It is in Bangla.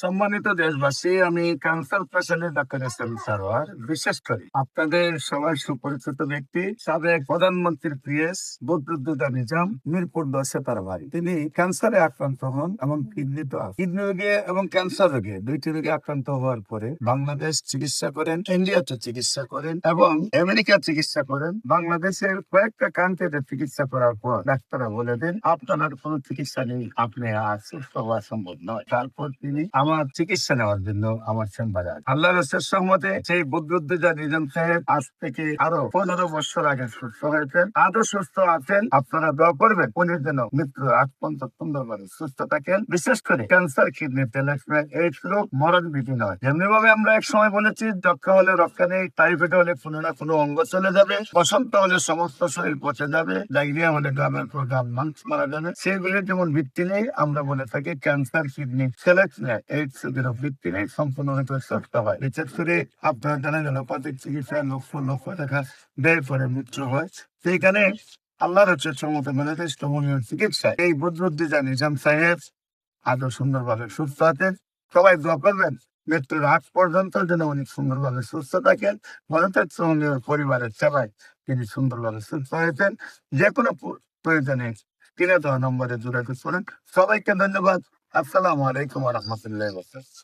সম্মানিত দেশবাসী, আমি ক্যান্সার পেশেন্টের ডাক্তার এস এম সারোয়ার। বিশেষ করে আপনাদের সবার সুপরিচিত ব্যক্তি, সাবেক প্রধানমন্ত্রীর পিএস বদরুদ্দোজা নিজাম, মিরপুর 10-এ তার বাড়ি। তিনি ক্যান্সারে আক্রান্ত হন এবং কিডনি রোগে এবং ক্যান্সার রোগে, দুইটি রোগে আক্রান্ত হওয়ার পরে বাংলাদেশ চিকিৎসা করেন, ইন্ডিয়াতে চিকিৎসা করেন এবং আমেরিকা চিকিৎসা করেন। বাংলাদেশের কয়েকটা কান্ট্রিতে চিকিৎসা করার পর ডাক্তাররা বলে দেন আপনার কোনো চিকিৎসা নেই, আপনি আর সুস্থ হওয়া সম্ভব নয়। তারপর তিনি আমার চিকিৎসা নেওয়ার জন্য আমার চেম্বারে আসেন। আল্লাহর রসের সহমতে সেই বদরুদ্দোজা নিজাম সাহেব আজ থেকে আরো 15 বছর আগে সুস্থ হয়েছেন, আজও সুস্থ আছেন। আপনারা দোয়া করবেন উনি যেন মৃত্যুর আগ পর্যন্ত সুন্দরভাবে সুস্থ থাকেন। বিশেষ করে ক্যান্সার, কিডনি, তেলাসমিয়া, এইডস রোগ মরণ ভীতি নয়। যেমনি ভাবে আমরা এক সময় বলেছি যক্ষা হলে রক্ষা নেই, টাইফয়েড হলে কোনো না কোনো অঙ্গ চলে যাবে, বসন্ত হলে সমস্ত শরীর পচে যাবে, ডায়রিয়া হলে গ্রামের পর গ্রাম মানুষ মারা যাবে, সেগুলির যেমন ভিত্তি নেই, আমরা বলে থাকি ক্যান্সার, কিডনি, তেলাসমিয়া, এইডস রোগের ভিত্তি নেই, সম্পূর্ণরূপে সুস্থ হয়। বিশেষ করে আপনারা জানেন এলোপ্যাথিক চিকিৎসায় লক্ষ লক্ষ টাকা ব্যয় করে মৃত্যু হয়। সেইখানে আল্লাহর হচ্ছে সমত মেলে চিকিৎসা এই বদরুদ্দোজা নিজাম সাহেব আরো সুন্দরভাবে সুস্থ আছেন। সবাই দোয়া করবেন মৃত্যুর আগ পর্যন্ত যেন উনি সুন্দরভাবে সুস্থ থাকেন। ভারতের পরিবারের সেবায় তিনি সুন্দরভাবে সুস্থ হয়েছেন। যে কোনো প্রয়োজনে কিনে দেওয়া নম্বরে যোগাযোগ করেন। সবাইকে ধন্যবাদ। আসসালামু আলাইকুম ওয়া রাহমাতুল্লাহি ওয়া বারাকাতুহু।